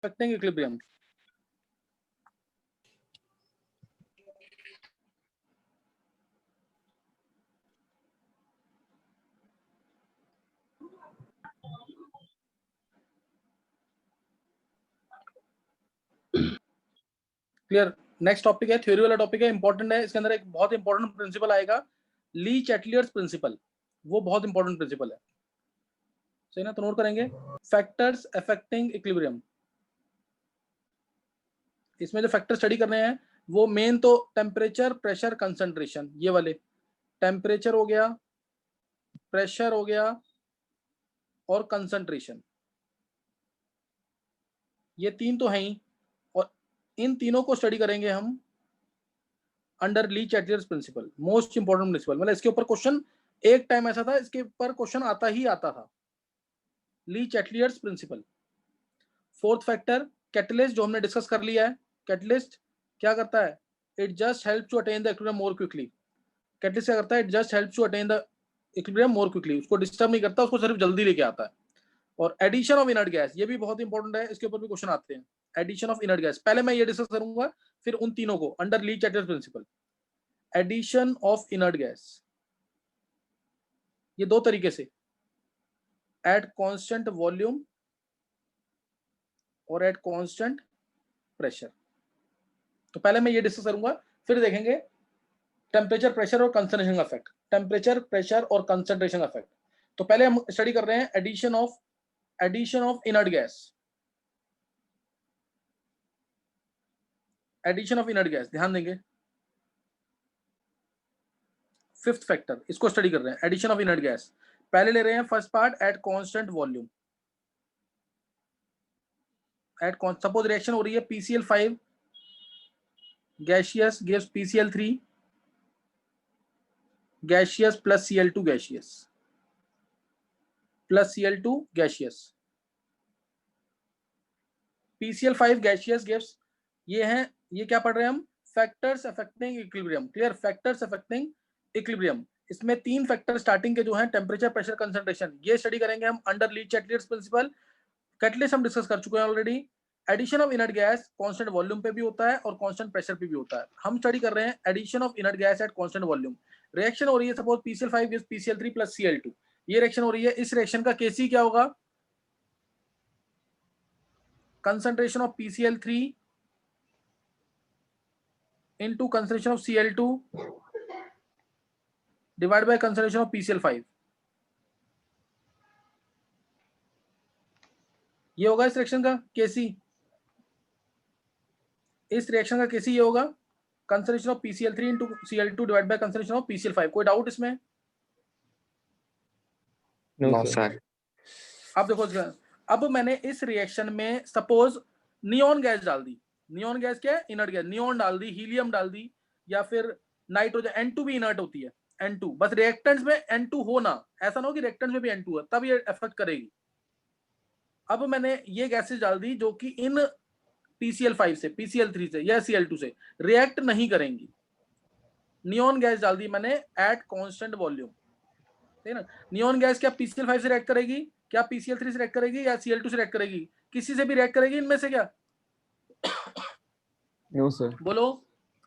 affecting equilibrium. Clear. Next topic है, theory वाला topic है, इंपॉर्टेंट है. इसके अंदर एक बहुत इंपॉर्टेंट प्रिंसिपल आएगा, ली चैटलियर्स प्रिंसिपल. वो बहुत इंपॉर्टेंट प्रिंसिपल है, सही ना? तो नोट करेंगे, फैक्टर्स अफेक्टिंग इक्विलिब्रियम. इसमें जो फैक्टर स्टडी करने हैं वो मेन तो टेम्परेचर, प्रेशर, कंसंट्रेशन, ये वाले. टेम्परेचर हो गया, प्रेशर हो गया और कंसंट्रेशन, ये तीन तो हैं ही. और इन तीनों को स्टडी करेंगे हम under Le Chatelier's principle. Most important principle. मतलब इसके ऊपर क्वेश्चन एक टाइम ऐसा था, इसके ऊपर क्वेश्चन आता ही आता था. Le Chatelier's principle. Fourth factor catalyst, जो हमने डिस्कस कर लिया है. कैटलिस्ट क्या करता है? It just help to attain the equilibrium more quickly. Catalyst क्या करता है? It just help to attain the equilibrium more quickly. उसको डिस्टर्ब नहीं करता, उसको सिर्फ जल्दी लेके आता है. और एडिशन ऑफ इनर्ट गैस, ये भी बहुत इंपॉर्टेंट है, इसके ऊपर भी क्वेश्चन आते हैं. एडिशन ऑफ इनर्ट गैस, पहले मैं ये डिस्कस करूंगा, फिर उन तीनों को under Le Chatelier's principle. Addition of inert gas, ये दो तरीके से, एट कांस्टेंट वॉल्यूम और एट कांस्टेंट प्रेशर. तो पहले मैं ये डिस्कस करूंगा, फिर देखेंगे टेम्परेचर, प्रेशर और कंसंट्रेशन का इफेक्ट. टेम्परेचर, प्रेशर और कंसंट्रेशन का इफेक्ट. तो पहले हम स्टडी कर रहे हैं addition of inert gas. Addition of inert gas, ध्यान देंगे. फिफ्थ फैक्टर, इसको स्टडी कर रहे हैं, एडिशन ऑफ इनर्ट गैस. पहले ले रहे हैं first part, at constant volume. At suppose reaction हो रही है PCl5 gaseous gives PCl3 gaseous plus Cl2 gaseous plus Cl2 gaseous. PCl5 gaseous gives, ये हैं, ये क्या पढ़ रहे हैं हम? Factors affecting equilibrium. Clear. Factors affecting equilibrium. इसमें तीन फैक्टर स्टार्टिंग के जो हैं, टेम्परेचर, प्रेशर, कंसंट्रेशन, ये स्टडी करेंगे हम under Le Chatelier's principle. Catalyst हम डिस्कस कर चुके हैं already. Addition of inert gas constant volume पे भी होता है और कांस्टेंट प्रेशर पे भी होता है. हम स्टडी कर रहे हैं addition of inert gas at constant volume. Reaction हो रही है, suppose PCl5 gives PCl3 plus Cl2, ये रिएक्शन हो रही है. इस रिएक्शन का केसी क्या होगा? Concentration of PCl3 into concentration of Cl2 divide by concentration of PCl5. ये होगा इस रिएक्शन का केसी. इस रिएक्शन का केसी ये होगा concentration of PCl3 into Cl2 divide by concentration of PCl5. कोई डाउट इसमें? No sir. अब देखो, अब मैंने इस रिएक्शन में सपोज नियॉन गैस डाल दी. नियॉन गैस क्या है? Inert gas. नियॉन डाल दी, हीलियम डाल दी, या फिर नाइट्रोजन. N2 भी इनर्ट होती है. N2 बस रिएक्टेंट्स में N2 हो ना, ऐसा ना हो कि रिएक्टेंट्स में भी N2 है, तब ये इफेक्ट करेगी. अब मैंने ये गैसेस डाल दी जो कि इन PCl5 से, PCl3 से या Cl2 से रिएक्ट नहीं करेंगी. नियॉन गैस डाल दी मैंने एट कांस्टेंट वॉल्यूम. ठीक है ना? नियॉन गैस क्या PCl5 से रिएक्ट करेगी? क्या PCl3 से रिएक्ट करेगी या Cl2 से रिएक्ट करेगी? किसी से भी रिएक्ट करेगी इनमें से क्या? No sir. बोलो,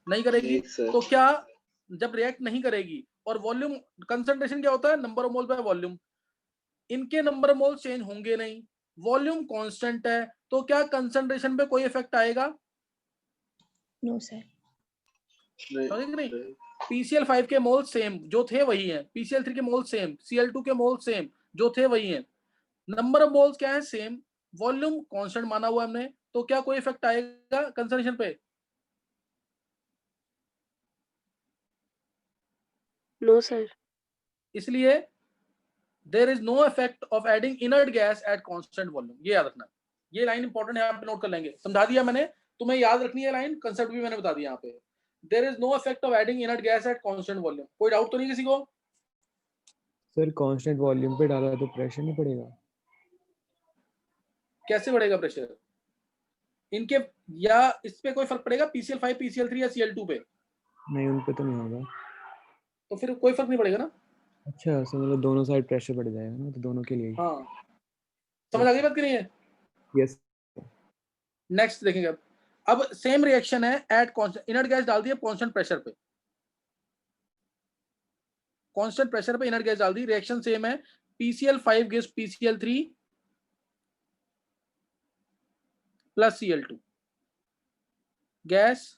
नहीं करेगी. तो क्या, जब रिएक्ट नहीं करेगी और वॉल्यूम, कंसंट्रेशन क्या होता है? Number of mole by volume. इनके नंबर ऑफ मोल चेंज होंगे नहीं, वॉल्यूम कांस्टेंट है, तो क्या कंसंट्रेशन पे कोई इफेक्ट आएगा? No sir. नहीं. PCl5 के मोल सेम जो थे वही हैं, PCl3 के मोल सेम, Cl2 के मोल सेम जो थे वही हैं, नंबर ऑफ मोल्स क्या है? सेम, वॉल्यूम कांस्टेंट माना हुआ हमने, तो क्या कोई इफेक्ट आएगा कंसंट्रेशन पे? No sir. इसलिए there is no effect of adding inert gas at constant volume. ये याद रखना. ये लाइन इंपॉर्टेंट है, यहाँ पे नोट कर लेंगे. समझा दिया मैंने, तुम्हें याद रखनी है लाइन, कंसेप्ट भी मैंने बता दिया यहाँ पे. There is no effect of adding inert gas at constant volume. कोई डाउट तो नहीं किसी को? सर कांस्टेंट वॉल्यूम पे डाला तो प्रेशर नहीं पड़ेगा? कैसे बढ़ेगा प्रेशर इनके, या इस पे कोई फर्क पड़ेगा PCl5, PCl3 या Cl2 पे? नहीं, उन पे तो नहीं होगा. तो फिर कोई फर्क नहीं पड़ेगा ना. अच्छा, सो मतलब दोनों साइड प्रेशर बढ़ जाएगा ना, तो दोनों के लिए. हाँ, समझ आ गई बात कि नहीं है? यस. नेक्स्ट देखेंगे अब सेम रिएक्शन है एट कांस्टेंट, इनर्ट गैस डाल दिया कांस्टेंट प्रेशर पे, कांस्टेंट प्रेशर पे इनर्ट गैस डाल दी, रिएक्शन सेम है, PCl5 gives PCl3 plus Cl2, gas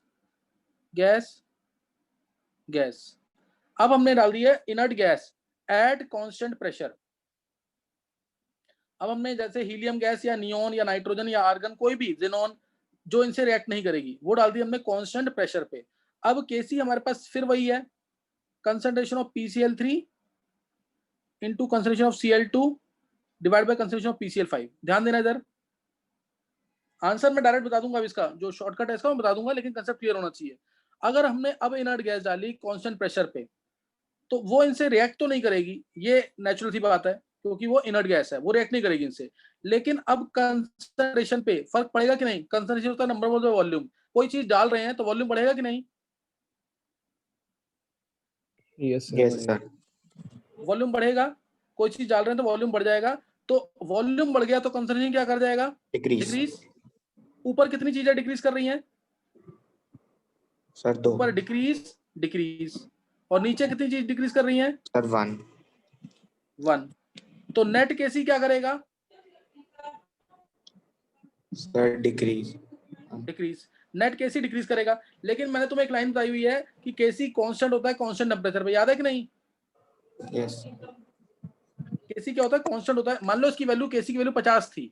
gas gas. अब हमने डाल दी है inert gas at constant pressure. अब हमने जैसे हीलियम गैस या नियोन या नाइट्रोजन या आर्गन कोई भी जेनॉन जो इनसे रिएक्ट नहीं करेगी वो डाल दी हमने कांस्टेंट प्रेशर पे। अब केसी हमारे पास फिर वही है, concentration of PCl3 into concentration of Cl2 divide by concentration of PCl5। ध्यान देना इधर, आंसर मैं डायरेक्ट बता दूंगा, इसका जो शॉर्टकट है इसका मैं बता दूंगा, लेकिन कंसेप्ट क्लियर होना चाहिए। अगर हमने अब इनर्ट गैस डाली कांस्टेंट प्रेशर पे तो वो इनसे रिएक्ट तो नहीं करेगी, ये नेचुरल सी बात है क्योंकि वो इनर्ट गैस है, वो रिएक्ट नहीं करेगी इनसे। लेकिन अब कंसंट्रेशन पे फर्क पड़ेगा कि नहीं? कंसंट्रेशन होता है नंबर ऑफ वॉल्यूम, कोई चीज डाल रहे हैं तो वॉल्यूम बढ़ेगा कि नहीं? Yes sir. वॉल्यूम बढ़ेगा, कोई चीज डाल रहे हैं तो वॉल्यूम बढ़ जाएगा, तो वॉल्यूम बढ़ गया तो कंसंट्रेशन क्या कर जाएगा? डिक्रीज। ऊपर कितनी चीजें डिक्रीज कर रही हैं सर? 2। ऊपर डिक्रीज डिक्रीज, और नीचे कितनी चीज डिक्रीज कर रही हैं सर? 1। तो नेट केसी क्या करेगा? Sir decrease. डिक्रीज, नेट केसी डिक्रीज करेगा। लेकिन मैंने तुम्हें एक लाइन बताई हुई है कि केसी कांस्टेंट होता है कांस्टेंट टेंपरेचर पे, याद है कि नहीं? यस। केसी क्या होता है? कांस्टेंट होता है। मान लो इसकी वैल्यू, केसी की वैल्यू 50 थी,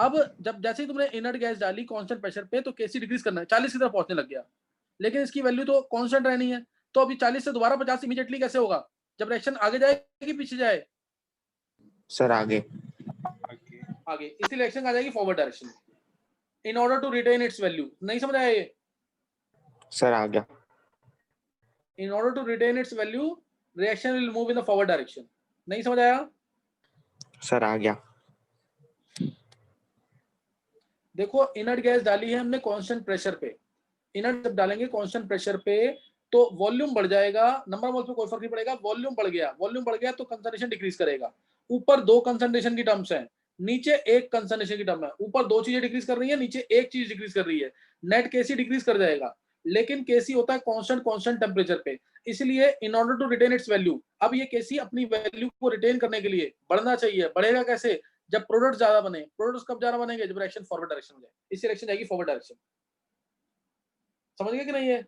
अब जब जैसे ही तुमने इनर्ट गैस डाली कांस्टेंट प्रेशर पे तो केसी डिक्रीज करना है, 40 की तरफ पहुंचने लग गया, लेकिन इसकी वैल्यू तो कांस्टेंट रहनी है। तो अभी 40 से दोबारा 50 इमीडिएटली कैसे होगा? जब रिएक्शन आगे जाए कि पीछे जाए? सर आगे। आगे, इसी रिएक्शन आ जाएगी forward direction in order to retain its value. नहीं समझ आया ये? सर आ गया। In order to retain its value reaction will move in the forward direction. नहीं समझ आया? सर आ गया। देखो इनर्ट गैस डाली है हमने कांस्टेंट प्रेशर पे, इनर्ट जब डालेंगे कांस्टेंट प्रेशर पे तो वॉल्यूम बढ़ जाएगा, नंबर ऑफ मोल्स पे कोई फर्क नहीं पड़ेगा, वॉल्यूम बढ़ गया, वॉल्यूम बढ़ गया तो कंसंट्रेशन डिक्रीज करेगा। ऊपर 2 कंसंट्रेशन की टर्म्स हैं, नीचे 1 कंसंट्रेशन की टर्म है, ऊपर 2 चीजें डिक्रीज कर रही है, नीचे 1 चीज डिक्रीज कर रही है, नेट केसी डिक्रीज कर जाएगा। लेकिन केसी होता है कांस्टेंट टेम्परेचर पे, इसलिए in order to retain its value, अब ये केसी अपनी वैल्यू को रिटेन करने के लिए बढ़ना चाहिए। बढ़ेगा कैसे? जब प्रोडक्ट ज्यादा बने। प्रोडक्ट्स कब ज्यादा बनेंगे? जब रिएक्शन फॉरवर्ड डायरेक्शन में जाए, इसी रिएक्शन जाएगी फॉरवर्ड डायरेक्शन। समझ गए कि नहीं है?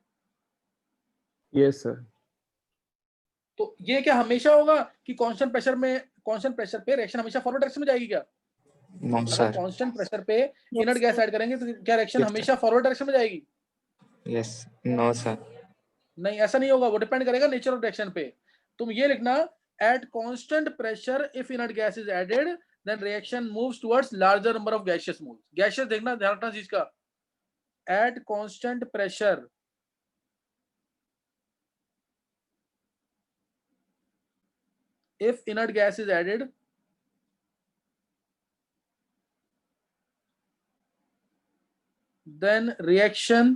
Yes sir. तो ये क्या हमेशा होगा कि कांस्टेंट प्रेशर पे रिएक्शन हमेशा फॉरवर्ड डायरेक्शन में जाएगी क्या? नो अगर सर। कांस्टेंट प्रेशर पे इनर्ट गैस ऐड करेंगे तो क्या रिएक्शन Yes, हमेशा फॉरवर्ड डायरेक्शन में जाएगी? यस। No sir. नहीं, ऐसा नहीं होगा, वो डिपेंड करेगा नेचर ऑफ रिएक्शन पे। तुम ये लिखना, at constant pressure if inert gas is added then reaction moves towards larger number of gaseous moles. Gaseous देखना, ध्यान रखना चीज का, at constant pressure if inert gas is added then reaction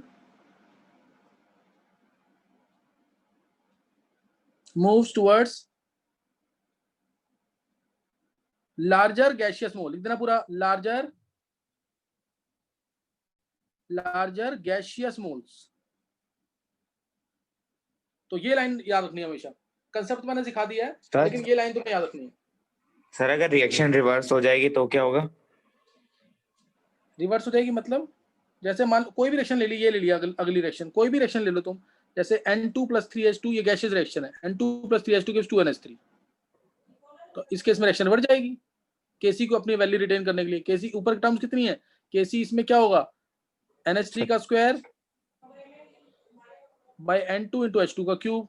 moves towards larger gaseous mole। लिख देना पूरा, larger gaseous moles। तो ये लाइन याद रखनी है हमेशा, कंसेप्ट मैंने सिखा दिया है लेकिन ये लाइन तुम्हें याद रखनी है। सर अगर रिएक्शन रिवर्स हो जाएगी तो क्या होगा? रिवर्स हो जाएगी मतलब, जैसे मान कोई भी रिएक्शन ले ली, ये ले लिया अगली रिएक्शन, कोई भी रिएक्शन ले लो तुम, जैसे N2 + 3H2 ये गैसियस रिएक्शन है, N2 + 3H2 gives 2NH3, तो इस केस में रिएक्शन बढ़ जाएगी केसी को अपनी वैल्यू रिटेन करने के लिए। केसी ऊपर की टर्म्स कितनी है? केसी इसमें क्या होगा? NH3 का स्क्वायर बाय N2 × H2 का क्यूब।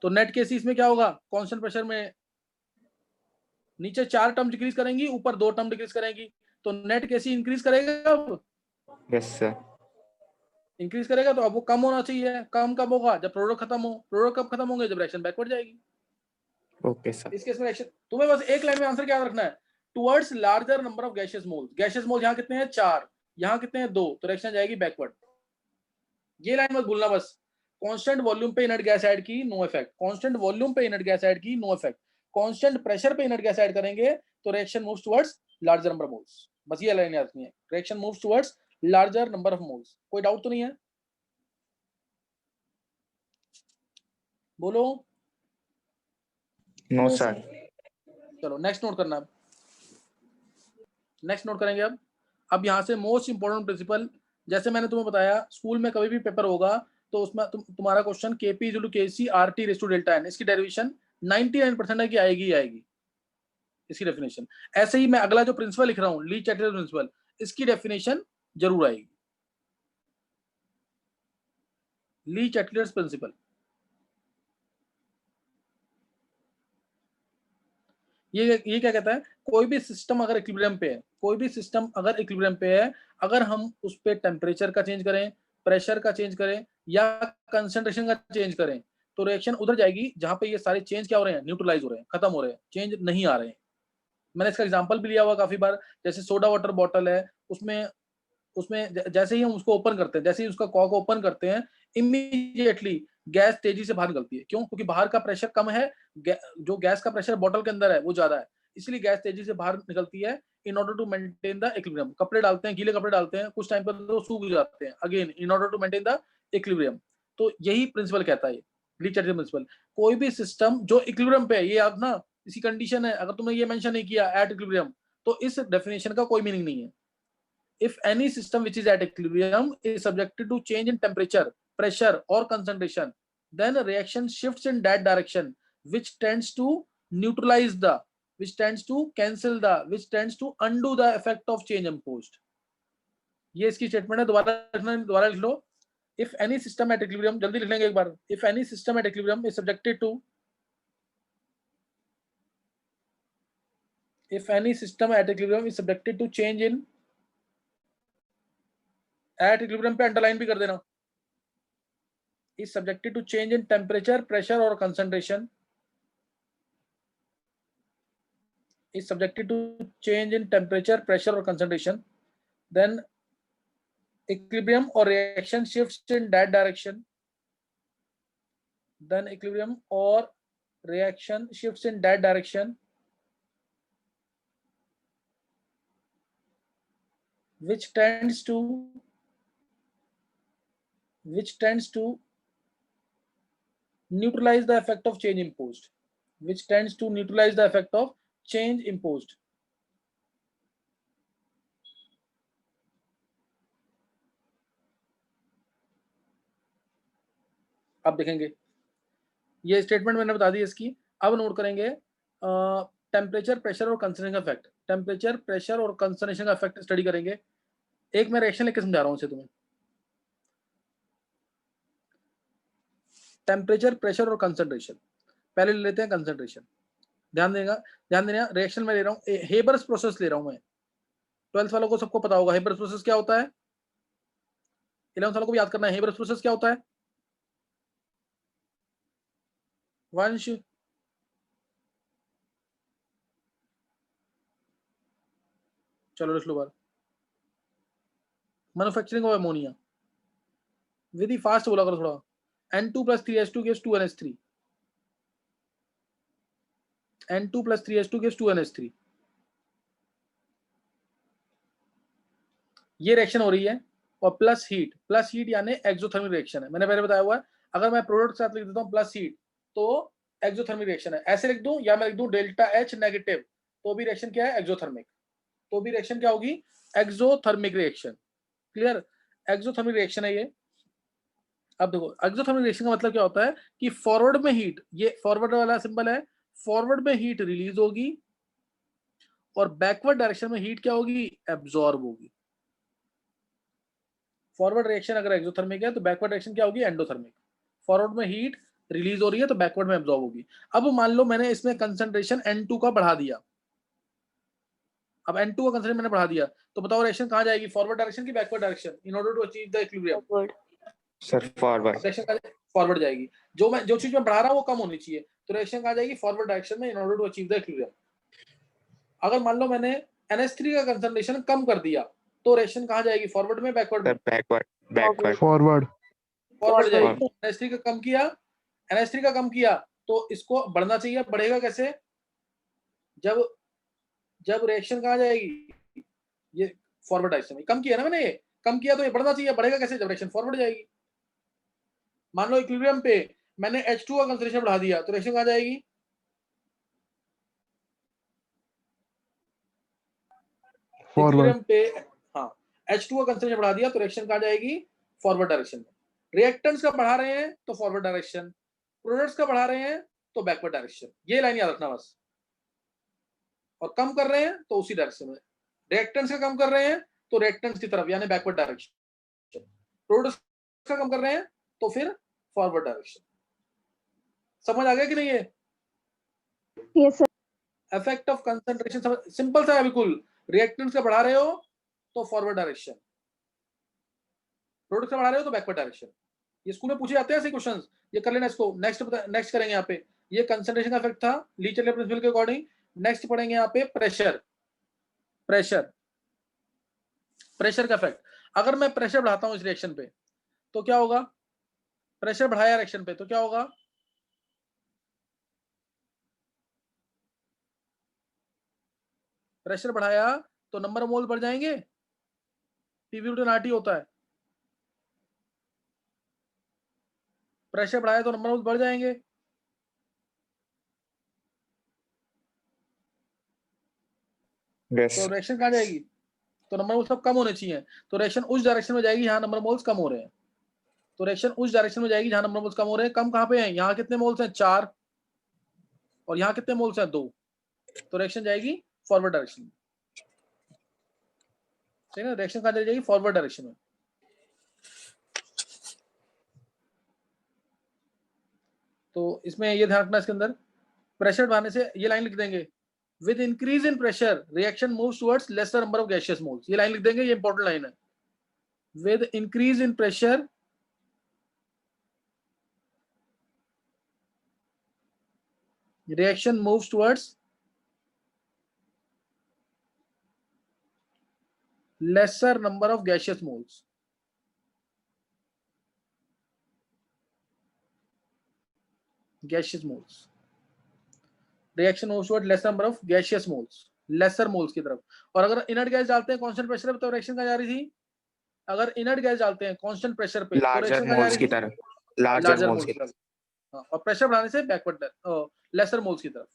तो नेट केसी इसमें क्या होगा? कांस्टेंट प्रेशर में नीचे 4 टर्म डिक्रीज करेंगी, ऊपर 2 टर्म डिक्रीज करेंगी, तो नेट केसी इंक्रीज करेगा। अब यस सर। इंक्रीज करेगा तो अब वो कम होना चाहिए। कम कब होगा? जब प्रोडक्ट खत्म हो। प्रोडक्ट कब खत्म होंगे? जब रिएक्शन बैकवर्ड जाएगी। Okay sir. इस केस में रिएक्शन, तुम्हें बस एक लाइन में आंसर क्या रखना है, towards larger number of gaseous moles. Gaseous mole यहाँ कितने हैं? 4, यहाँ कितने हैं? 2, तो रिएक्शन जाएगी बैकवर्ड। ये लाइन मत भूलना बस। कांस्टेंट वॉल्यूम पे इनर्ट गैस ऐड की, नो इफेक्ट। कांस्टेंट वॉल्यूम पे इनर्ट गैस ऐड की, नो इफेक्ट। कांस्टेंट प्रेशर पे इनर्ट गैस ऐड करेंगे तो reaction moves towards larger number of moles. बस ये लाइन याद रखनी है, reaction moves towards larger number of moles. कोई डाउट तो नहीं है? बोलो। No sir. चलो नेक्स्ट नोट करना। नेक्स्ट नोट करेंगे अब यहाँ से मोस्ट इंपोर्टेंट प्रिंसिपल, जैसे मैंने तुम्हें बताया स्कूल में कभी भी पेपर होगा तो उसमें तुम्हारा question KP equal to KC RT raise to delta N, इसकी डेरिवेशन 99% है कि आएगी आएगी, इसकी डेफिनेशन। ऐसे ही मैं अगला जो प्रिंसिपल लिख रहा हूँ ली चैटर्जी प्रिंसिपल, इसकी डेफिनेशन जरूर आएगी, ली चैटर्जी प्रिंसिपल। ये क्या कहता है, कोई भी सिस्टम अगर इक्विलिब्रियम पे है, कोई भी सिस्टम अगर इक्विलिब्रियम पे है, अगर हम उस पे टेम्परेचर का चेंज करें, प्रेशर का चेंज करें या कंसंट्रेशन का चेंज करें, तो रिएक्शन उधर जाएगी जहां पे ये सारे चेंज क्या हो रहे हैं, न्यूट्रलाइज हो रहे हैं, खत्म हो रहे हैं, चेंज नहीं आ रहे हैं। मैंने इसका एग्जांपल भी लिया हुआ काफी बार, जैसे सोडा वाटर बॉटल है, उसमें जैसे ही हम उसको ओपन करते हैं, जैसे ही उसका कॉक ओपन करते हैं, इमीडिएटली गैस तेजी से बाहर निकलती है। क्यों? क्योंकि बाहर का प्रेशर कम है, जो गैस का प्रेशर बॉटल के अंदर है वो ज्यादा है, इसलिए गैस तेजी से बाहर निकलती है in order to maintain the equilibrium. कपड़े डालते हैं, गीले कपड़े डालते हैं, कुछ टाइम पर तो सूख जाते हैं, again in order to maintain the equilibrium. तो यही प्रिंसिपल कहता है, ली चैटर्जी प्रिंसिपल। कोई भी सिस्टम जो इक्विलिब्रियम पे है, ये याद ना, इसी कंडीशन है, अगर तुमने ये मेंशन नहीं किया एट इक्विलिब्रियम, तो इस डेफिनेशन का कोई मीनिंग नहीं है। If any system which is at equilibrium is subjected to change in temperature, pressure or concentration, then a reaction shifts in that direction, which tends to neutralize the, which tends to cancel the, which tends to undo the effect of change imposed. ये इसकी statement है, दोबारा लिख लो। If any system at equilibrium, जल्दी लिख लेंगे एक बार। If any system at equilibrium is subjected to, if any system at equilibrium is subjected to change in, at equilibrium पे अंडरलाइन भी कर देना, is subjected to change in temperature, pressure or concentration, is subjected to change in temperature, pressure or concentration, then equilibrium or reaction shifts in that direction, then equilibrium or reaction shifts in that direction, which tends to neutralize the effect of change imposed, which tends to neutralize the effect of change imposed. अब देखेंगे, ये statement मैंने बता दी इसकी। अब note करेंगे temperature, pressure और concentration का इफेक्ट। टेम्परेचर, प्रेशर और कंसंट्रेशन का इफेक्ट स्टडी करेंगे। एक मैं रिएक्शन लेके समझा रहा हूं इसे तुम्हें। टेम्परेचर, प्रेशर और कंसंट्रेशन, पहले ले लेते हैं कंसंट्रेशन। ध्यान देना, रिएक्शन में ले रहा हूं, हेबर्स प्रोसेस ले रहा हूं मैं। 12th वालों को सबको पता होगा हेबर्स प्रोसेस क्या होता है, 11th वालों को भी याद करना है हेबर्स प्रोसेस क्या होता है। वंश, चलो लिख लो बार। Manufacturing of ammonia, Vidhi fast बोला करो थोड़ा। N2 + 3H2 gives 2NH3, N2 + 3H2 gives 2NH3। ये रिएक्शन हो रही है और प्लस हीट यानी एक्सोथर्मिक रिएक्शन है। मैंने पहले बताया हुआ है, अगर मैं प्रोडक्ट के साथ लिख देता हूँ प्लस हीट तो एक्सोथर्मिक रिएक्शन है। ऐसे लिख दूं या मैं लिख दूं डेल्टा H नेगेटिव, तो भी रिएक्शन क्या है, एक्सोथर्मिक। तो भी रिएक्शन क्या होगी, exothermic reaction. Clear, exothermic reaction है ये। अब देखो एक्सोथर्मिक रिएक्शन का मतलब क्या होता है कि फॉरवर्ड में हीट, ये फॉरवर्ड वाला सिंबल है, फॉरवर्ड में हीट रिलीज होगी और बैकवर्ड डायरेक्शन में हीट क्या होगी, एब्जॉर्ब होगी। फॉरवर्ड रिएक्शन अगर एक्सोथर्मिक है तो बैकवर्ड रिएक्शन क्या होगी, एंडोथर्मिक। फॉरवर्ड में हीट रिलीज हो रही है तो बैकवर्ड में एब्जॉर्ब होगी। अब मान लो मैंने इसमें कंसंट्रेशन N2 का बढ़ा दिया, अब N2 का कंसंट्रेशन मैंने बढ़ा दिया, तो बताओ रिएक्शन कहां जाएगी, फॉरवर्ड डायरेक्शन की backward direction, in order to achieve the equilibrium. Sir forward. Reaction forward जाएगी, जो चीज मैं बढ़ा रहा हूं वो कम होनी चाहिए, तो रिएक्शन कहां जाएगी, फॉरवर्ड डायरेक्शन में, in order to achieve the equilibrium. अगर मान लो मैंने NH3 का कंसंट्रेशन कम कर दिया तो रिएक्शन कहां जाएगी, फॉरवर्ड में, बैकवर्ड में, फॉरवर्ड जाएगी। NH3 का कम किया तो इसको बढ़ना चाहिए, बढ़ेगा कैसे, जब रिएक्शन कहां जाएगी, ये फॉरवर्ड डायरेक्शन में कम किया ना मैंने, ये कम किया तो ये बढ़ना चाहिए, बढ़ेगा कैसे, जब डायरेक्शन फॉरवर्ड जाएगी। मान लो इक्विलिब्रियम पे मैंने H2 का कंसंट्रेशन बढ़ा दिया तो डायरेक्शन कहां जाएगी, इक्विलिब्रियम पे हाँ H2 का कंसंट्रेशन बढ़ा दिया तो डायरेक्शन कहां जाएगी, फॉरवर्ड डायरेक्शन में। रिएक्टेंट्स का बढ़ा रहे हैं तो फॉरवर्ड डायरेक्शन, प्रोडक्ट्स का बढ़ा रहे हैं तो बैकवर्ड डायरेक्शन, ये लाइन याद रखना बस। और कम कर रहे हैं तो उसी डायरेक्शन में, रिएक्टेंट्स का कम कर रहे हैं तो रिएक्टेंट्स की तरफ यानी बैकवर्ड डायरेक्शन, प्रोडक्ट्स का कम कर रहे हैं तो फिर फॉरवर्ड डायरेक्शन। समझ आ गया कि नहीं? है yes sir. Effect of concentration simple सा है बिल्कुल, रिएक्टेंट्स का बढ़ा रहे हो तो फॉरवर्ड डायरेक्शन, प्रोडक्ट्स का बढ़ा रहे हो तो बैकवर्ड डायरेक्शन। ये स्कूल में पूछे जाते हैं ऐसे क्वेश्चंस, ये कर लेना इसको। नेक्स्ट करेंगे यहाँ पे, ये कंसंट्रेशन का इफेक्ट था ली चैटलियर प्रिंसिपल के अकॉर्डिंग। नेक्स्ट पढ़ेंगे यहाँ पे प्रेशर, प्रेशर का इफेक्ट। अगर मैं प्रेशर बढ़ाता हूं इस रिएक्शन पे तो क्या होगा, प्रेशर बढ़ाया रिएक्शन पे तो क्या होगा, प्रेशर बढ़ाया तो नंबर ऑफ मोल बढ़ जाएंगे, PV/RT होता है, प्रेशर बढ़ाया तो नंबर ऑफ मोल बढ़ जाएंगे। Yes. तो रिएक्शन कहां जाएगी, तो नंबर मोल्स सब कम होने चाहिए, तो रिएक्शन उस डायरेक्शन में जाएगी जहां नंबर मोल्स कम हो रहे हैं, तो रिएक्शन उस डायरेक्शन में जाएगी जहां नंबर मोल्स कम हो रहे हैं। कम कहां पे हैं, यहाँ कितने मोल्स हैं 4 और यहाँ कितने मोल्स हैं 2, तो रिएक्शन जाएगी फॉरवर्ड डायरेक्शन में, ठीक है। रिएक्शन कहां जाएगी, फॉरवर्ड डायरेक्शन में। तो इसमें ये ध्यान रखना, इसके अंदर प्रेशर बढ़ाने से ये लाइन लिख देंगे, with increase in pressure reaction moves towards lesser number of gaseous moles, ये लाइन लिख देंगे, ये इंपॉर्टेंट लाइन है। With increase in pressure reaction moves towards lesser number of gaseous moles, reaction moves towards lesser number of gaseous moles, lesser moles की तरफ। और अगर inert gas डालते हैं कांस्टेंट प्रेशर पे तो रिएक्शन कहां जा रही थी, अगर इनर्ट गैस डालते हैं कांस्टेंट प्रेशर पे तो लार्जर रिएक्शन कहां जा मोल्स रही की थी, तरफ, लार्जर मोल्स की तरफ। और प्रेशर बढ़ाने से बैकवर्ड लेसर मोल्स की तरफ।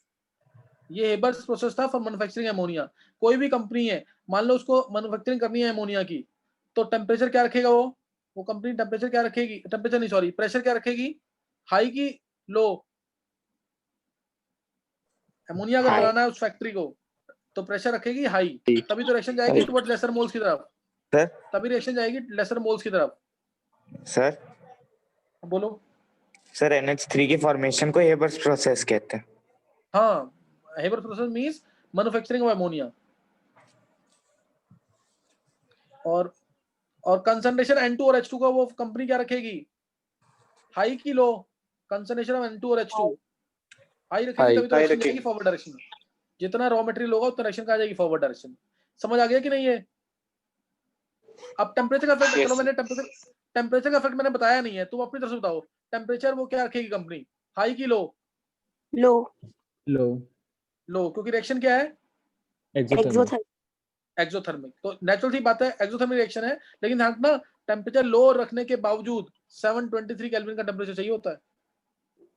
ये हेबर्स प्रोसेस था फॉर मैन्युफैक्चरिंग अमोनिया। कोई भी कंपनी है, मान लो उसको मैन्युफैक्चरिंग करनी है अमोनिया की, तो टेम्परेचर क्या रखेगा, वो कंपनी टेम्परेचर क्या रखेगी, टेम्परेचर नहीं सॉरी प्रेशर क्या रखेगी, हाई की लो। अमोनिया अगर बनाना है उस फैक्ट्री को तो प्रेशर रखेगी हाई, तभी तो रिएक्शन जाएगी टुवर्ड्स लेसर मोल्स की तरफ, सर तभी रिएक्शन जाएगी लेसर मोल्स की तरफ। सर बोलो। सर NH3 की फॉर्मेशन को हेबर्स प्रोसेस कहते हैं। हाँ, Haber's process means manufacturing of ammonia. और कंसंट्रेशन N2 और H2 का वो कंपनी क्या रखेगी, हाई की लो, कंसंट्रेशन ऑफ N2 और H2 हाई रखेगी, तभी तो रिएक्शन जाएगी फॉरवर्ड डायरेक्शन में। जितना रॉ मटेरियल होगा उतना रिएक्शन कहां जाएगी, फॉरवर्ड डायरेक्शन में। समझ आ गया कि नहीं है? अब टेम्परेचर का इफेक्ट, चलो मैंने टेम्परेचर का इफेक्ट मैंने बताया नहीं है, तुम अपनी तरफ से बताओ। टेम्परेचर वो क्या रखेगी कंपनी, हाई की लो, लो लो क्योंकि रिएक्शन क्या है, एक्सोथर्मिक। तो नेचुरल सी बात है एक्सोथर्मिक रिएक्शन है, लेकिन ध्यान रखना टेम्परेचर लो रखने के बावजूद 723 केल्विन का टेम्परेचर चाहिए होता है।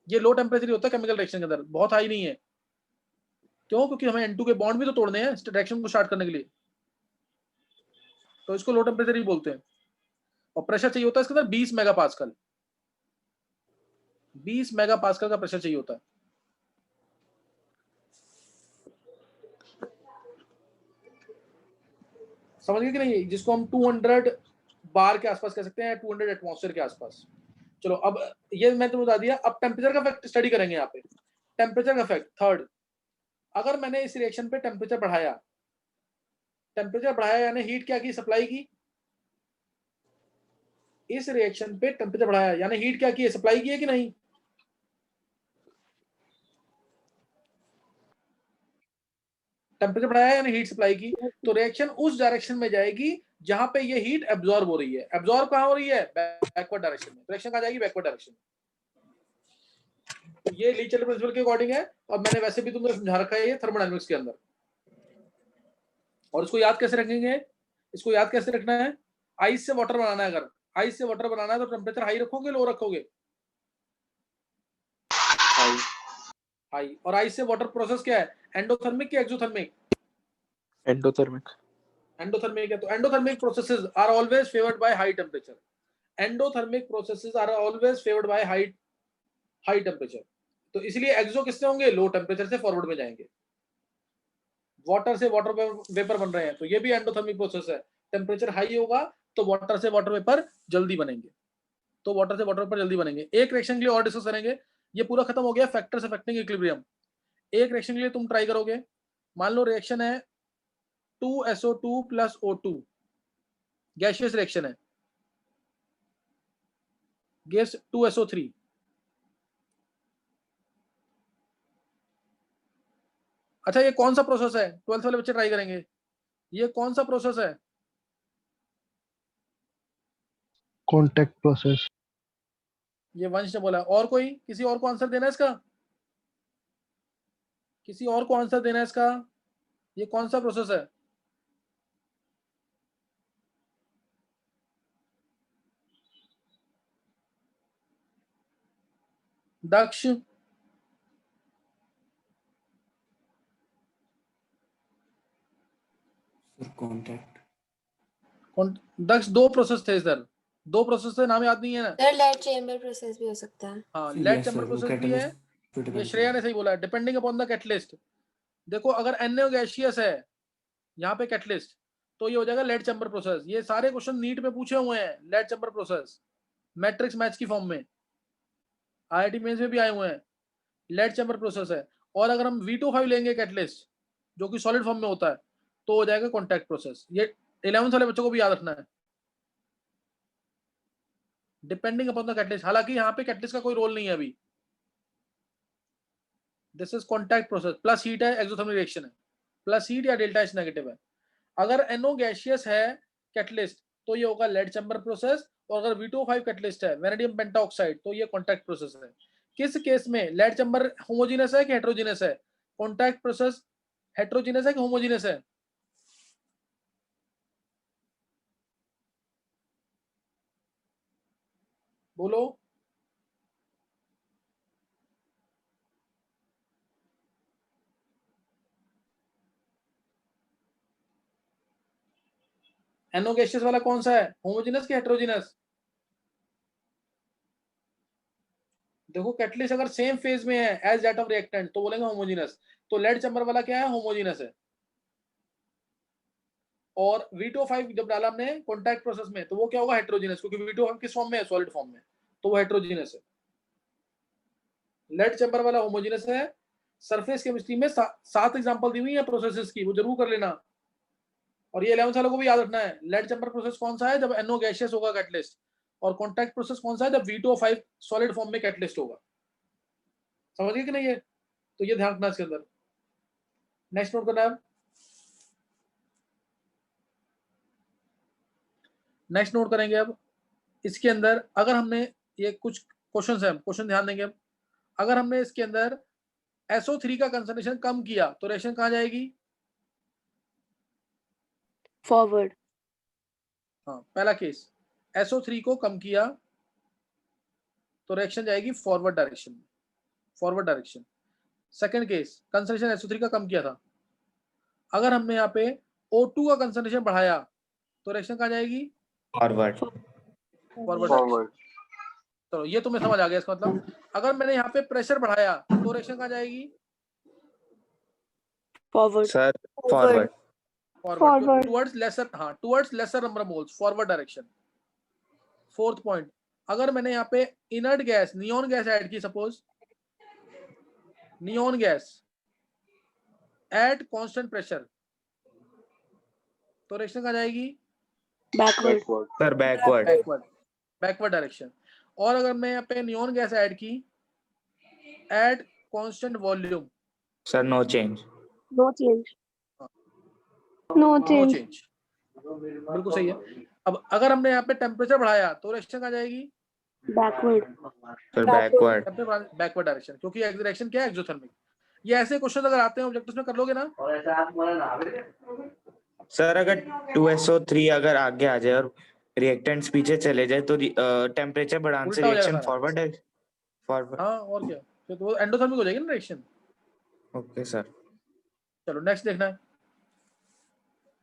ये लो टेम्परेचर ही होता है केमिकल रिएक्शन के अंदर, बहुत हाई नहीं है। क्यों, क्योंकि हमें N2 के बॉन्ड भी तो तोड़ने हैं रिएक्शन को स्टार्ट करने के लिए, तो इसको लो टेम्परेचर ही बोलते हैं। और प्रेशर चाहिए होता है इसके अंदर 20 मेगापास्कल, 20 मेगापास्कल का प्रेशर चाहिए होता है। समझ गए कि नहीं, जिसको हम 200 बार के आसपास कह सकते हैं, 200 एटमॉस्फेयर के आसपास। चलो अब ये मैं तुम्हें बता दिया, अब टेम्परेचर का इफेक्ट स्टडी करेंगे यहाँ पे। टेम्परेचर का इफेक्ट थर्ड, अगर मैंने इस रिएक्शन पे टेम्परेचर बढ़ाया यानी हीट क्या की, सप्लाई की। इस रिएक्शन पे टेम्परेचर बढ़ाया यानी हीट क्या की है, सप्लाई की है कि नहीं। टेम्परेचर बढ़ाया यानी हीट सप्लाई की, तो रिएक्शन उस डायरेक्शन में जाएगी जहां पे ये हीट एब्जॉर्ब हो रही है। एब्जॉर्ब कहां हो रही है, बैकवर्ड डायरेक्शन में। रिएक्शन कहां जाएगी, बैकवर्ड डायरेक्शन में। तो ये ली चैटलियर प्रिंसिपल के अकॉर्डिंग है, और मैंने वैसे भी तुमको समझा रखा है ये थर्मोडायनामिक्स के अंदर। और इसको याद कैसे रखेंगे, इसको याद कैसे रखना है? आइस से वाटर बनाना है, अगर आइस से वाटर बनाना है तो टेम्परेचर हाई रखोगे लो रखोगे? हाई। और आइस से वाटर प्रोसेस क्या है, एंडोथर्मिक या एक्सोथर्मिक? एंडोथर्मिक। एंडोथर्मिक है। तो endothermic processes are always favoured by high temperature. Endothermic processes are always favoured by high temperature. तो इसलिए एक्सो किससे होंगे? लो टेम्परेचर से फॉरवर्ड में जाएंगे। वाटर से वाटर वेपर बन रहे हैं तो ये भी एंडोथर्मिक प्रोसेस है। टेम्परेचर हाई होगा तो वाटर से वाटर वेपर जल्दी बनेंगे, तो वाटर से वाटर वेपर जल्दी बनेंगे। एक रिएक्शन के लिए और डिस्कस करेंगे, ये पूरा खत्म हो गया फैक्टर्स अफेक्टिंग इक्विलिब्रियम। एक रिएक्शन के लिए तुम ट्राई करोगे, मान लो रिएक्शन है 2SO2 plus O2, gaseous reaction है, गैस 2SO3। अच्छा ये कौन सा प्रोसेस है? 12th वाले बच्चे ट्राई करेंगे, ये कौन सा प्रोसेस है? Contact process. ये वंश ने बोला। और कोई, किसी और को आंसर देना है इसका? किसी और को आंसर देना है इसका? ये कौन सा प्रोसेस है? दक्ष, कॉन्टैक्ट। दक्ष दो प्रोसेस थे सर, दो प्रोसेस थे, नाम याद नहीं है ना? सर लेड चेंबर प्रोसेस भी हो सकता है। हाँ लेड चैम्बर प्रोसेस भी है, ये श्रेया ने सही बोला है, डिपेंडिंग अपॉन द कैटलिस्ट। देखो अगर NaO गैसियस है यहाँ पे कैटलिस्ट, तो ये हो जाएगा लेड चैम्बर प्रोसेस। ये सारे क्वेश्चन नीट में पूछे हुए हैं, lead chamber process matrix match की फॉर्म में, IIT मेंस में भी आए हुए हैं, लेड चैम्बर प्रोसेस है। और अगर हम V25 लेंगे कैटलिस्ट जो कि सॉलिड फॉर्म में होता है तो हो जाएगा कॉन्टैक्ट प्रोसेस। ये 11th वाले बच्चों को भी याद रखना है, डिपेंडिंग अपॉन द कैटलिस्ट। हालांकि यहाँ पे कैटलिस्ट का कोई रोल नहीं है अभी, this is contact process. Plus heat है, एक्सोथर्मिक रिएक्शन है, प्लस हीट या डेल्टा H नेगेटिव है। अगर NO गैसियस है कैटलिस्ट तो ये होगा लेड चैम्बर प्रोसेस, और अगर V25 कैटलिस्ट है वेनेडियम पेंटाऑक्साइड तो ये कॉन्टैक्ट प्रोसेस है। किस केस में लेड चैम्बर होमोजेनस है कि हेट्रोजेनस है? कॉन्टैक्ट प्रोसेस हेट्रोजेनस है कि होमोजेनस है? बोलो। NO गैसियस वाला कौन सा है, होमोजेनस कि हेट्रोजेनस? देखो कैटलिस्ट अगर सेम फेज में है एज दैट ऑफ रिएक्टेंट तो बोलेंगे होमोजेनस, तो लेड चैम्बर वाला क्या है, होमोजेनस है। और V25 जब डाला हमने कॉन्टैक्ट प्रोसेस में तो वो क्या होगा, हेट्रोजेनस, क्योंकि V25 किस फॉर्म में है, सॉलिड फॉर्म में, तो वो हेट्रोजेनस है। लेड चैम्बर वाला होमोजेनस है। सरफेस केमिस्ट्री में 7 एग्जांपल दी हुई है प्रोसेसेस की, वो जरूर कर लेना। और ये 11th वालों को भी याद रखना है, लेड चैम्बर प्रोसेस कौन सा है, जब NO गैसियस होगा कैटलिस्ट, और कॉन्टैक्ट प्रोसेस कौन सा है, जब V25 सॉलिड फॉर्म में कैटलिस्ट होगा। समझ गए कि नहीं? है तो ये ध्यान रखना इसके अंदर। नेक्स्ट नोट करना है, नेक्स्ट नोट करेंगे अब इसके अंदर। अगर हमने ये कुछ क्वेश्चन है, क्वेश्चन ध्यान देंगे अब। अगर हमने इसके अंदर SO3 का कंसंट्रेशन कम किया तो रिएक्शन कहाँ जाएगी? फॉरवर्ड। हाँ पहला केस, SO3 को कम किया तो रिएक्शन जाएगी फॉरवर्ड डायरेक्शन में, forward direction. Second case, concentration SO3 का कम किया था, अगर हमने यहाँ पे O2 का कंसंट्रेशन बढ़ाया तो रिएक्शन कहाँ जाएगी? फॉरवर्ड। फॉरवर्ड। चलो ये तुम्हें समझ आ गया इसका मतलब। अगर मैंने यहाँ पे प्रेशर बढ़ाया तो रिएक्शन कहाँ जाएगी? Forward. Sir forward. Forward. Towards lesser, हाँ towards lesser number of moles, forward direction. Fourth point, अगर मैंने यहाँ पे inert gas neon gas add की, suppose neon gas at constant pressure, तो रिएक्शन कहाँ जाएगी? Backward. Sir backward. Backward direction. और अगर मैं यहाँ पे नियॉन गैस ऐड की at constant volume, sir no change. No change. No change. बिल्कुल सही है। अब अगर हमने यहाँ पे टेम्परेचर बढ़ाया तो रिएक्शन कहाँ जाएगी? Backward. Sir backward. Backward direction, क्योंकि डायरेक्शन क्या है, एक्सोथर्मिक। ये ऐसे क्वेश्चन अगर आते हैं ऑब्जेक्टिव्स में कर लोगे ना सर अगर 2SO3 अगर आगे आ जाए और रिएक्टेंट्स पीछे चले जाए तो टेम्परेचर बढ़ाने से उल्टा हो जाएगा रिएक्शन सारा। फॉरवर्ड है। फॉरवर्ड। हाँ और क्या, फिर तो वो एंडोथर्मिक हो जाएगी ना रिएक्शन। Okay sir. चलो नेक्स्ट देखना है,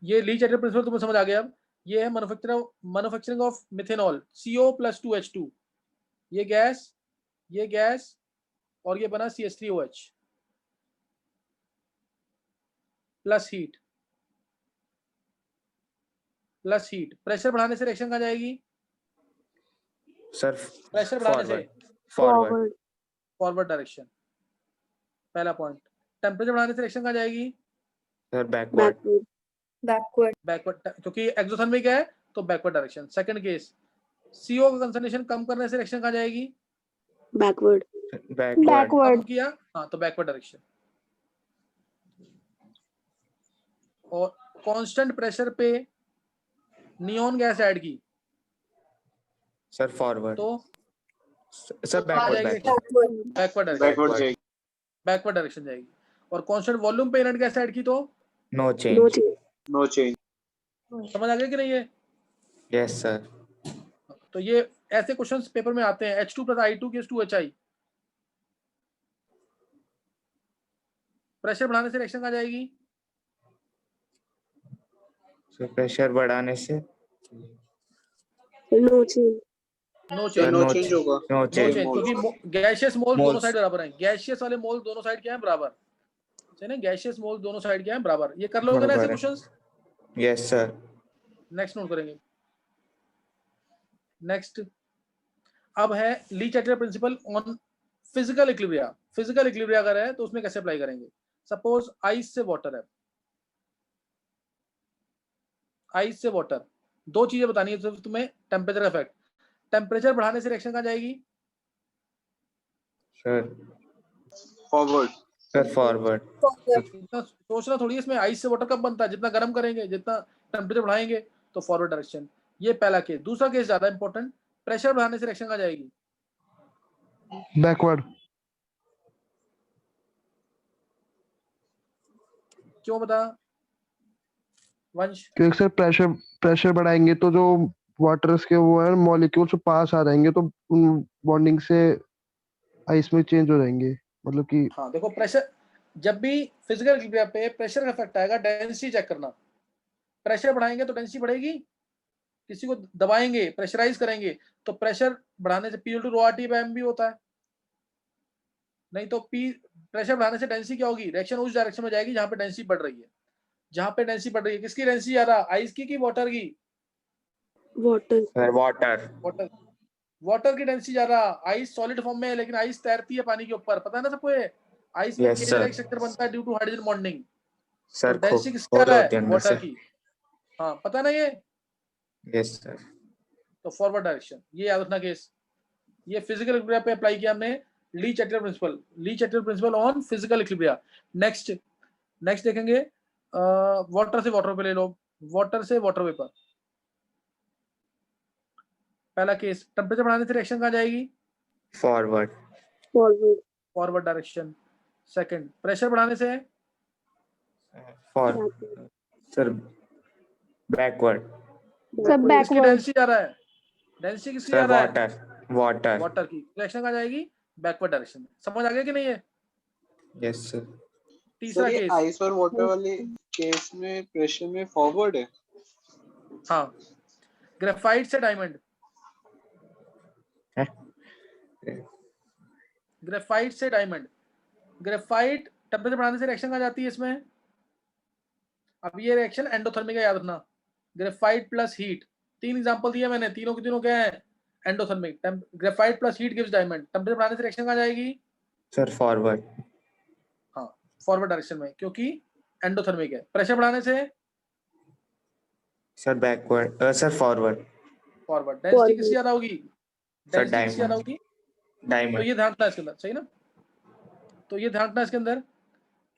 ये ली चैटर्जी प्रिंसिपल तुम्हें समझ आ गया। अब ये है मैन्युफैक्चरिंग ऑफ मिथेनॉल CO+2H2, ये गैस और ये बना CH3OH प्लस हीट प्रेशर बढ़ाने से रिएक्शन कहाँ जाएगी? सर प्रेशर बढ़ाने से फॉरवर्ड। फॉरवर्ड डायरेक्शन, पहला पॉइंट। टेम्परेचर बढ़ाने से रिएक्शन कहाँ जाएगी? Sir backward. बैकवर्ड क्योंकि एक्सोथर्मिक है तो backward direction. Second case, CO का कंसंट्रेशन कम करने से रिएक्शन कहाँ जाएगी? बैकवर्ड कम किया हाँ तो बैकवर्ड डायरेक्शन। और कांस्टेंट प्रेशर पे नियॉन गैस ऐड की सर फॉरवर्ड। तो सर बैकवर्ड डायरेक्शन जाएगी। और कांस्टेंट वॉल्यूम पे इनर्ट गैस ऐड की तो नो चेंज। समझ आ गया कि नहीं है? Yes sir. तो ये ऐसे क्वेश्चंस पेपर में आते हैं। H2 + I2 = 2HI। प्रेशर बढ़ाने से रिएक्शन कहाँ जाएगी? सर प्रेशर बढ़ाने से नो चेंज नो चेंज होगा। क्योंकि गैसियस मोल्स दोनों Moles. साइड बराबर हैं। गैसियस वाले मोल दोनों साइड क्या है? बराबर। है ना, गैसियस मोल दोनों साइड क्या है? बराबर। ये कर लोगे ना ऐसे questions? Yes sir. Next note करेंगे। नेक्स्ट अब है Le Chatelier principle on physical equilibria अगर है तो उसमें कैसे अप्लाई करेंगे? सपोज आइस से वाटर है, आइस से वाटर, दो चीजें बतानी है सिर्फ तुम्हें। टेम्परेचर इफेक्ट, टेम्परेचर बढ़ाने से रिएक्शन कहाँ जाएगी? Sir forward. इतना सोचना थोड़ी है इसमें। आइस से वाटर कब बनता है? जितना गर्म करेंगे, जितना टेम्परेचर बढ़ाएंगे तो फॉरवर्ड डायरेक्शन। ये पहला केस। दूसरा केस ज्यादा इंपॉर्टेंट, प्रेशर बढ़ाने से रिएक्शन कहाँ जाएगी? बैकवर्ड। क्यों बता वंश? क्योंकि सर प्रेशर बढ़ाएंगे तो जो वाटर्स के वो है मॉलिक्यूल्स पास आ जाएंगे तो उन बॉन्डिंग से आइस में चेंज हो जाएंगे, मतलब कि हाँ देखो, प्रेशर जब भी फिजिकल इक्विलिब्रियम पे प्रेशर का इफेक्ट आएगा, डेंसिटी चेक करना। प्रेशर बढ़ाएंगे तो डेंसिटी बढ़ेगी, किसी को दबाएंगे प्रेशराइज करेंगे तो प्रेशर बढ़ाने से P/ρRT/mb होता है। नहीं तो प्रेशर बढ़ाने से डेंसिटी क्या होगी? रिएक्शन उस डायरेक्शन में जाएगी जहां पे डेंसिटी बढ़ रही है। जहां पे डेंसिटी बढ़ रही है, किसकी डेंसिटी ज्यादा? आइस की वाटर की? वाटर की डेंसिटी ज्यादा। आइस सॉलिड फॉर्म में है लेकिन आइस तैरती है पानी के ऊपर, पता है ना सबको? ये आइस में केज लाइक स्ट्रक्चर बनता है due to hydrogen bonding. Sir density किसकी ज्यादा है? वाटर की। हाँ पता ना ये? Yes sir. तो फॉरवर्ड डायरेक्शन, ये याद रखना केस। ये फिजिकल इक्विलिब्रिया पे अप्लाई किया हमने Le Chatelier principle on physical equilibria. Next देखेंगे वाटर से वाटर पे ले लो, वाटर से वाटर वेपर। पहला केस, टेम्परेचर बढ़ाने से रिएक्शन कहाँ जाएगी? Forward direction. सेकंड, प्रेशर बढ़ाने से सर बैकवर्ड। किसकी डेंसिटी ज्यादा है? डेंसिटी किसकी ज्यादा है? वाटर की। रिएक्शन कहाँ जाएगी? बैकवर्ड डायरेक्शन में। समझ आ गया कि नहीं है? Yes sir. तीसरा केस, आइस और वाटर वाले केस में प्रेशर में फॉरवर्ड है। हाँ ग्रेफाइट से डायमंड, ग्रेफाइट टेम्परेचर बढ़ाने से रिएक्शन कहाँ जाती है इसमें? अब ये रिएक्शन एंडोथर्मिक है, याद रखना। ग्रेफाइट प्लस हीट, 3 एग्जांपल दिए मैंने, तीनों के तीनों क्या है? Endothermic. Graphite plus heat gives diamond. Temperature बढ़ाने से रिएक्शन कहाँ जाएगी? Sir forward. हाँ फॉरवर्ड डायरेक्शन में, क्योंकि एंडोथर्मिक है। प्रेशर बढ़ाने से sir backward. Sir forward. Density किसकी ज्यादा होगी? Sir diamond. डायमंड। तो ये ध्यान रखना इसके अंदर, सही ना? तो ये ध्यान रखना इसके अंदर,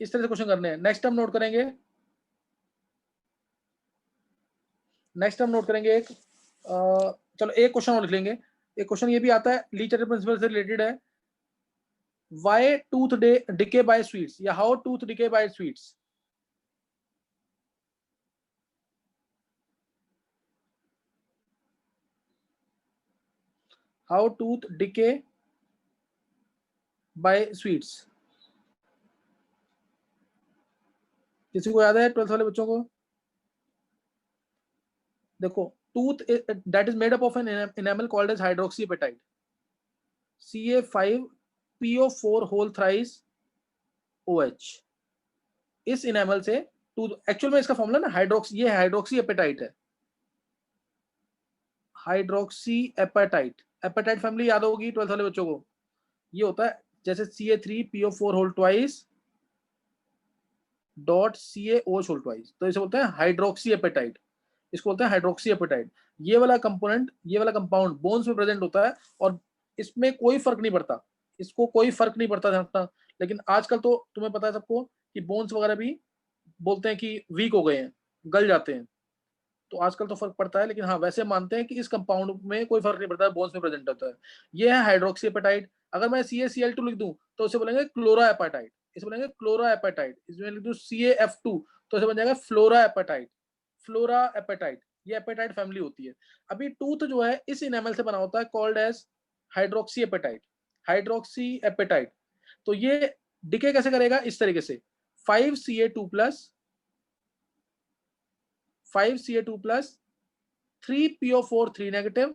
इस तरह से क्वेश्चन करने हैं। नेक्स्ट हम नोट करेंगे एक चलो एक क्वेश्चन और लिख लेंगे। एक क्वेश्चन ये भी आता है, ली चैटर्जी प्रिंसिपल से रिलेटेड है। Why tooth decay by sweets, या how tooth decay by sweets. How tooth decay by sweets. किसी को याद है 12th वाले बच्चों को? देखो, tooth that is made up of an enamel called as hydroxyapatite, Ca5PO4 whole thrice OH। इस इनेमल से टूथ, एक्चुअल में इसका फॉर्मूला ना हाइड्रोक्सी, ये हाइड्रोक्सी एपेटाइट है, हाइड्रोक्सी एपेटाइट। एपेटाइट फैमिली याद होगी 12th वाले बच्चों को, ये होता है जैसे Ca3PO4 whole twice dot CaOH whole twice, तो इसे बोलते हैं हाइड्रोक्सी एपेटाइट, इसको बोलते हैं हाइड्रोक्सी एपेटाइट। ये वाला कंपोनेंट, ये वाला कंपाउंड बोन्स में प्रेजेंट होता है और इसमें कोई फर्क नहीं पड़ता, इसको कोई फर्क नहीं पड़ता था। लेकिन आजकल तो तुम्हें पता है सबको कि बोन्स वगैरह भी बोलते हैं कि वीक हो गए हैं, गल जाते हैं, तो आजकल तो फर्क पड़ता है। लेकिन हाँ, वैसे मानते हैं कि इस कंपाउंड में कोई फर्क नहीं पड़ता है, बोन्स में प्रेजेंट होता है। ये है हाइड्रोक्सी एपेटाइट। अगर मैं CaCl2 लिख दूं तो उसे बोलेंगे क्लोरा एपेटाइट, इसे बोलेंगे क्लोरा एपेटाइट। इसमें लिख दूं CaF2 तो इसे बन जाएगा फ्लोरा एपेटाइट, फ्लोरा एपेटाइट। ये एपेटाइट फैमिली होती है। अभी टूथ जो है इस इनेमल से बना होता है, called as hydroxy apatite, hydroxy apatite. तो ये डिके कैसे करेगा? इस तरीके से 5Ca2 plus 5Ca2 plus 3PO4 3 negative,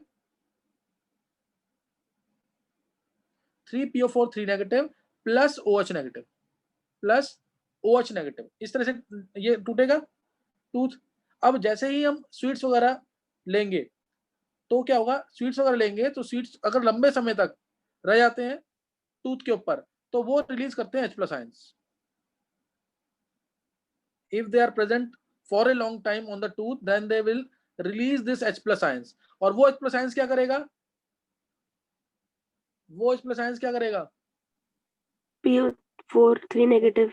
3PO4 3 negative plus OH negative, plus OH negative. इस तरह से ये टूटेगा टूथ। अब जैसे ही हम स्वीट्स वगैरह लेंगे तो क्या होगा? स्वीट्स वगैरह लेंगे तो स्वीट्स अगर लंबे समय तक रह जाते हैं टूथ के ऊपर तो वो रिलीज करते हैं H+ ions. If they are present for a long time on the tooth then they will release this H+ ions. और वो H+ आयंस क्या करेगा? वो H+ आयंस क्या करेगा? PO4 3 नेगेटिव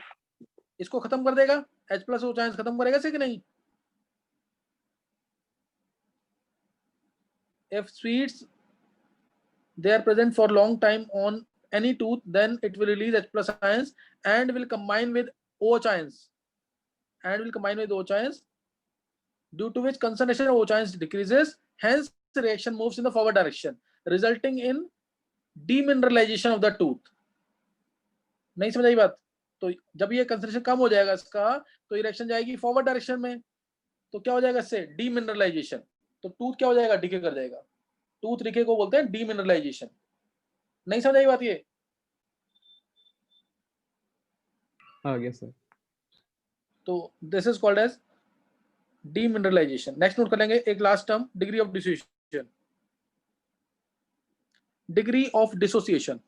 इसको खत्म कर देगा, H+ OH आयंस खत्म करेगा से कि नहीं? If sweets they are present for long time on any tooth, then it will release H+ ions and will combine with OH ions, due to which concentration of OH ions decreases. Hence the reaction moves in the forward direction, resulting in demineralization of the tooth। नहीं समझ आई बात? तो जब ये concentration कम हो जाएगा इसका तो ये रिएक्शन जाएगी फॉरवर्ड डायरेक्शन में, तो क्या हो जाएगा इससे? डीमिनरलाइजेशन। तो टूथ क्या हो जाएगा? डिके कर जाएगा। टूथ डिके को बोलते हैं डीमिनरलाइजेशन। नहीं समझ आई बात? ये आ गया सर। तो this is called as demineralisation. Next note कर लेंगे एक last term, degree of dissociation. Degree of dissociation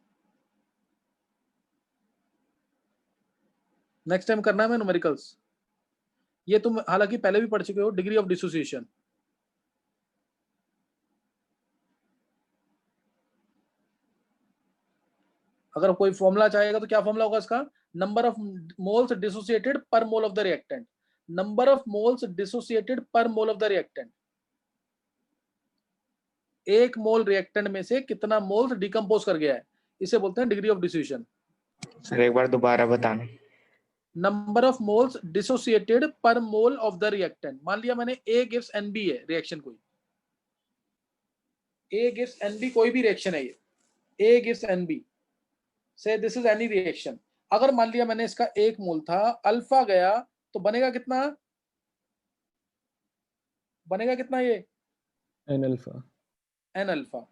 next time करना है मैं न्यूमेरिकल्स। ये तुम हालांकि पहले भी पढ़ चुके हो, डिग्री ऑफ डिसोसिएशन। अगर कोई फॉर्मूला चाहेगा तो क्या फॉर्मूला होगा इसका? नंबर ऑफ मोल्स डिसोसिएटेड पर mole of the reactant, number of moles dissociated पर मोल ऑफ द रिएक्टेंट। एक मोल रिएक्टेंट में से कितना मोल्स डिकम्पोज कर गया है, इसे बोलते हैं डिग्री ऑफ डिसोसिएशन। सर एक बार दोबारा बताना। नंबर ऑफ मोल्स डिसोसिएटेड पर मोल ऑफ द रिएक्टेंट। मान लिया मैंने A गिव्स NB है रिएक्शन, कोई A गिव्स NB, कोई भी रिएक्शन है ये, A गिव्स NB, से दिस इज एनी रिएक्शन। अगर मान लिया मैंने इसका 1 मोल था, अल्फा गया तो बनेगा कितना? बनेगा कितना ये? N alpha. N alpha.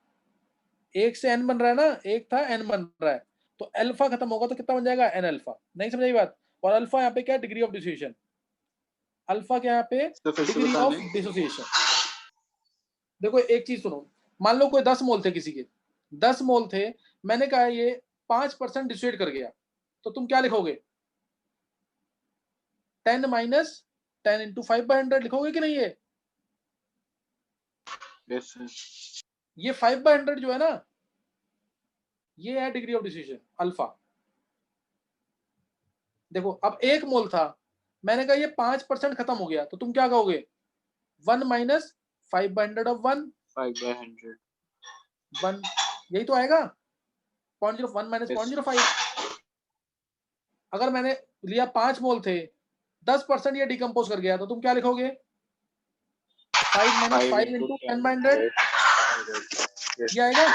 1 से N बन रहा है ना, 1 था N बन रहा है, तो अल्फा खत्म होगा तो कितना बन जाएगा? N alpha. नहीं समझ आई बात? और अल्फा यहाँ पे क्या? Degree of dissociation. अल्फा क्या यहाँ पे? Degree of dissociation. देखो एक चीज सुनो, मान लो कोई 10 मोल थे, किसी के 10 मोल थे, मैंने कहा ये 5% डिसोसिएट कर गया, तो तुम क्या लिखोगे? 10 माइनस 10 इंटू 5/100 लिखोगे कि नहीं? ये 5/100 जो है ना, ये है डिग्री ऑफ डिसोसिएशन अल्फा। देखो अब 1 मोल था, मैंने कहा ये 5% खत्म हो गया, तो तुम क्या कहोगे? 1 माइनस 5/100 ऑफ 1, 5/100 1, यही तो आएगा 0.01 माइनस 0.05। अगर मैंने लिया 5 मोल थे, 10% ये डिकम्पोज कर गया, तो तुम क्या लिखोगे? 5 माइनस 5 इंटू 10/100, ये आएगा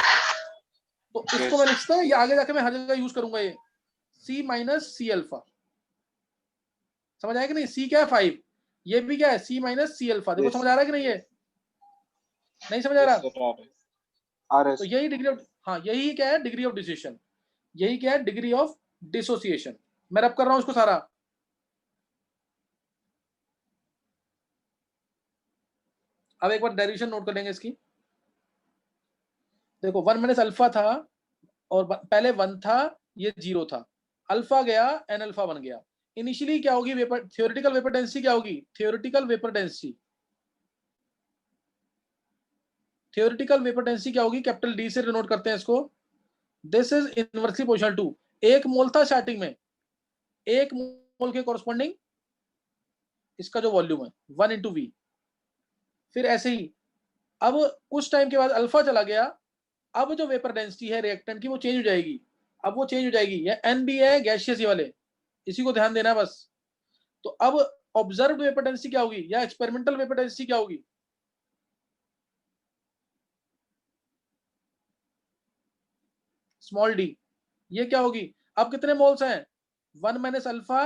तो इसको मैं लिखता हूँ, ये आगे जाके मैं हर जगह यूज करूंगा, ये C माइनस सी अल्फा। समझ आया कि नहीं? C क्या है 5, ये भी क्या है C माइनस सी अल्फा। देखो समझ आ रहा है कि नहीं? ये नहीं समझ आ रहा? तो यही डिग्री ऑफ, हाँ यही क्या है? Degree of decision. यही क्या है? Degree of dissociation. मैं रब कर रहा हूं इसको सारा। अब एक बार डेरिवेशन नोट कर लेंगे इसकी। देखो 1 माइनस अल्फा था और पहले 1 था, ये 0 था, अल्फा गया एन अल्फा बन गया। इनिशियली क्या होगी? वेपर, थ्योरेटिकल वेपर डेंसिटी क्या होगी? Theoretical vapour density, theoretical vapour density क्या होगी? कैपिटल डी से डिनोट करते हैं इसको। This is inversely proportional to, 1 mole था स्टार्टिंग में, 1 मोल के कॉरस्पॉन्डिंग इसका जो वॉल्यूम है 1 इंटू वी। फिर ऐसे ही अब कुछ टाइम के बाद अल्फा चला गया, अब जो वेपर डेंसिटी है रिएक्टेंट की वो चेंज हो जाएगी। अब वो चेंज हो जाएगी, ये एन बी है गैसियस ये वाले, इसी को ध्यान देना है बस। तो अब ऑब्जर्व्ड वेपर डेंसिटी क्या होगी या एक्सपेरिमेंटल वेपर डेंसिटी क्या होगी? Small D. ये क्या होगी? अब कितने मोल्स हैं? 1 माइनस अल्फा।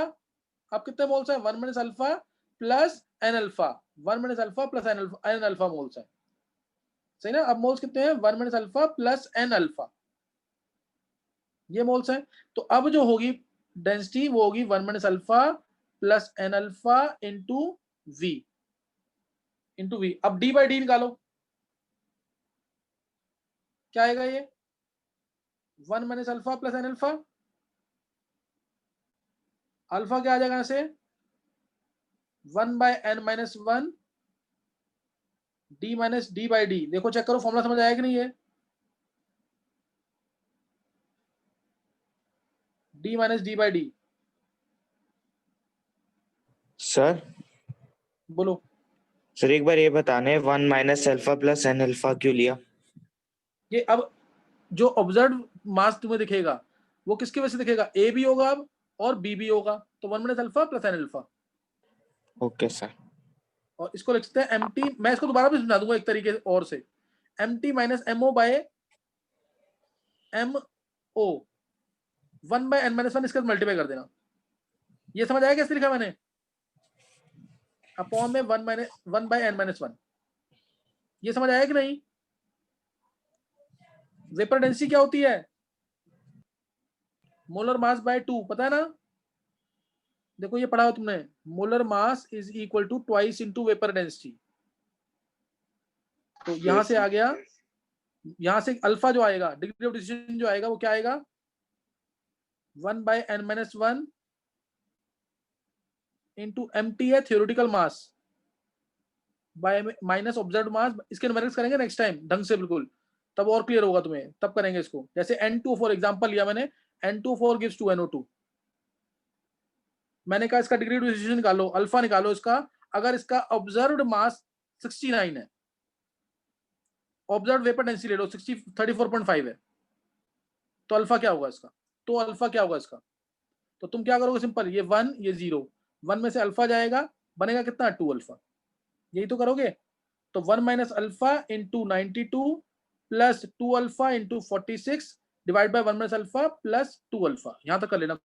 अब कितने मोल्स हैं? 1 minus alpha plus n alpha, 1 minus alpha plus n alpha moles हैं, सही ना? अब मोल्स कितने हैं? 1 minus alpha plus n alpha, ये मोल्स हैं। तो अब जो होगी डेंसिटी वो होगी 1 minus alpha plus n alpha into V, into V. अब डी बाई डी निकालो, क्या आएगा? ये 1 minus alpha plus n alpha, alpha क्या आ जाएगा यहाँ से? 1 by N minus 1 D minus D by D. देखो चेक करो फॉर्मूला समझ आया कि नहीं? है D minus D by D. Sir बोलो सर एक बार ये बताने 1 minus alpha plus n alpha क्यों लिया? ये अब जो ऑब्जर्व मास तुम्हें दिखेगा वो किसकी वजह से दिखेगा? ए भी होगा अब और बी भी होगा, तो 1 minus alpha plus n alpha. Okay sir. और इसको लिख सकते हैं एम टी, मैं इसको दोबारा भी समझा दूंगा एक तरीके और से, M T minus M O by M O, 1 by N minus 1 इसका मल्टीप्लाई कर देना। ये समझ आया कैसे लिखा मैंने? अपॉन में 1 बाय एन माइनस 1। ये समझ आया कि नहीं? वेपर डेंसिटी क्या होती है? मोलर मास बाय 2, पता है ना? देखो ये पढ़ा हो तुमने, molar mass is equal to twice into vapour density. तो यहां से आ गया, यहां से अल्फा जो आएगा, डिग्री ऑफ डिसिशन जो आएगा वो क्या आएगा? 1 by N minus 1 into M T है theoretical mass by minus observed mass. इसके न्यूमेरिक्स करेंगे नेक्स्ट टाइम ढंग से बिल्कुल, तब और क्लियर होगा तुम्हें, तब करेंगे इसको। जैसे N2 एग्जांपल लिया मैंने, N2O4 गिव्स 2NO2। मैंने कहा इसका डिग्री ऑफ डिसिशन निकालो, अल्फा निकालो इसका। अगर इसका ऑब्जर्व्ड मास 69 है, ऑब्जर्व्ड वेपर डेंसिटी ले लो 34.5 है, तो अल्फा क्या होगा इसका? तो अल्फा क्या होगा इसका? तो तुम क्या करोगे? सिंपल, ये 1 ये 0, 1 में से अल्फा जाएगा, बनेगा कितना? 2 अल्फा। यही तो करोगे। तो 1 minus alpha into 92 plus 2 alpha into 46 divide by 1 minus alpha plus 2 alpha. यहां तक कर लेना।